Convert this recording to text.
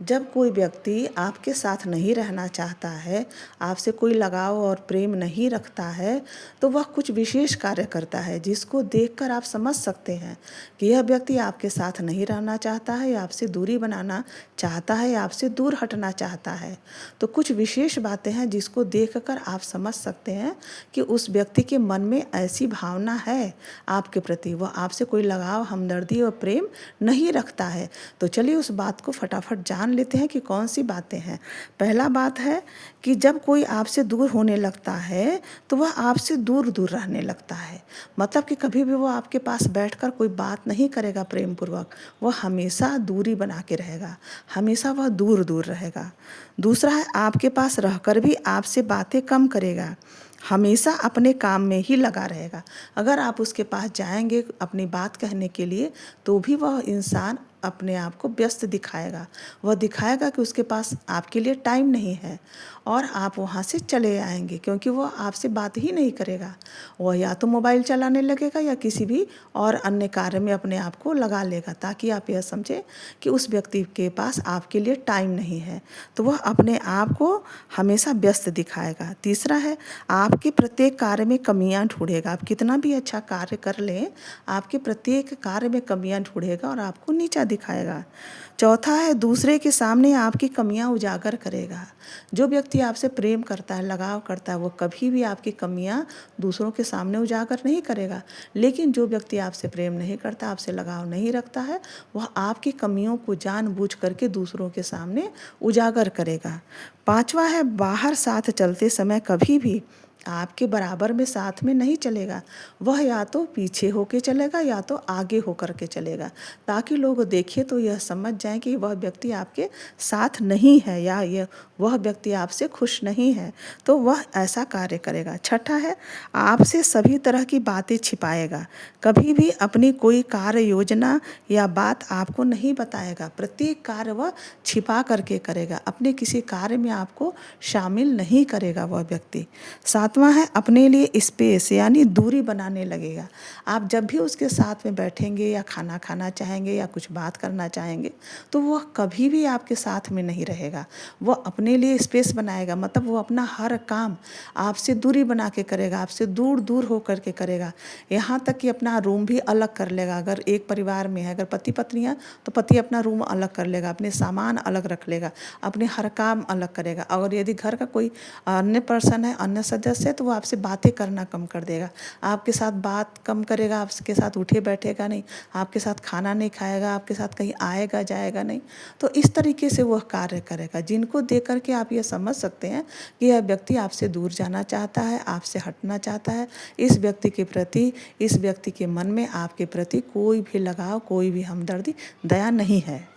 जब कोई व्यक्ति आपके साथ नहीं रहना चाहता है, आपसे कोई लगाव और प्रेम नहीं रखता है, तो वह कुछ विशेष कार्य करता है जिसको देखकर आप समझ सकते हैं कि यह व्यक्ति आपके साथ नहीं रहना चाहता है या आपसे दूरी बनाना चाहता है या आपसे दूर हटना चाहता है। तो कुछ विशेष बातें हैं जिसको देखकर आप समझ सकते हैं कि उस व्यक्ति के मन में ऐसी भावना है आपके प्रति, वह आपसे कोई लगाव, हमदर्दी और प्रेम नहीं रखता है। तो चलिए उस बात को फटाफट जान लेते हैं कि कौन सी बातें हैं। पहला बात है कि जब कोई आपसे दूर होने लगता है तो वह आपसे दूर दूर रहने लगता है। मतलब कि कभी भी वो आपके पास बैठकर कोई बात नहीं करेगा प्रेमपूर्वक, वह हमेशा दूरी बना के रहेगा, हमेशा वह दूर दूर रहेगा। दूसरा है, आपके पास रहकर भी आपसे बातें कम करेगा, हमेशा अपने काम में ही लगा रहेगा। अगर आप उसके पास जाएंगे अपनी बात कहने के लिए तो भी वह इंसान अपने आप को व्यस्त दिखाएगा। वह दिखाएगा कि उसके पास आपके लिए टाइम नहीं है और आप वहाँ से चले आएंगे क्योंकि वह आपसे बात ही नहीं करेगा। वह या तो मोबाइल चलाने लगेगा या किसी भी और अन्य कार्य में अपने आप को लगा लेगा ताकि आप यह समझें कि उस व्यक्ति के पास आपके लिए टाइम नहीं है। तो वह अपने आप को हमेशा व्यस्त दिखाएगा। तीसरा है, आपके प्रत्येक कार्य में कमियां ढूंढेगा। आप कितना भी अच्छा कार्य कर लें, आपके प्रत्येक कार्य में कमियां ढूंढेगा और आपको नीचा दिखाएगा। चौथा है, दूसरे के सामने आपकी कमियां उजागर करेगा। जो व्यक्ति आपसे प्रेम करता है, लगाव करता है, वो कभी भी आपकी कमियां दूसरों के सामने उजागर नहीं करेगा। लेकिन जो व्यक्ति आपसे प्रेम नहीं करता, आपसे लगाव नहीं रखता है, वह आपकी कमियों को जानबूझ करके दूसरों के सामने उजागर करेगा। पांचवा है, बाहर साथ चलते समय कभी भी आपके बराबर में साथ में नहीं चलेगा। वह या तो पीछे होके चलेगा या तो आगे होकर के चलेगा ताकि लोग देखें तो यह समझ जाएं कि वह व्यक्ति आपके साथ नहीं है या वह व्यक्ति आपसे खुश नहीं है, तो वह ऐसा कार्य करेगा। छठा है, आपसे सभी तरह की बातें छिपाएगा। कभी भी अपनी कोई कार्य योजना या बात आपको नहीं बताएगा। प्रत्येक कार्य वह छिपा करके करेगा, अपने किसी कार्य में आपको शामिल नहीं करेगा वह व्यक्ति। सातवां है, अपने लिए स्पेस यानी दूरी बनाने लगेगा। आप जब भी उसके साथ में बैठेंगे या खाना खाना चाहेंगे या कुछ बात करना चाहेंगे तो वह कभी भी आपके साथ में नहीं रहेगा। वह अपने लिए स्पेस बनाएगा, मतलब वो अपना हर काम आपसे दूरी बना के करेगा, आपसे दूर दूर हो करके करेगा। यहाँ तक कि अपना रूम भी अलग कर लेगा। अगर एक परिवार में है, अगर पति पत्नी है तो पति अपना रूम अलग कर लेगा, अपने सामान अलग रख लेगा, अपने हर काम अलग करेगा। और यदि घर का कोई अन्य पर्सन है, अन्य सदस्य है, तो वो आपसे बातें करना कम कर देगा, आपके साथ बात कम करेगा, आपके साथ उठे बैठेगा नहीं, आपके साथ खाना नहीं खाएगा, आपके साथ कहीं आएगा जाएगा नहीं। तो इस तरीके से वह कार्य करेगा जिनको देख करके आप ये समझ सकते हैं कि यह व्यक्ति आपसे दूर जाना चाहता है, आपसे हटना चाहता है। इस व्यक्ति के प्रति, इस व्यक्ति के मन में आपके प्रति कोई भी लगाव, कोई भी हमदर्दी, दया नहीं है।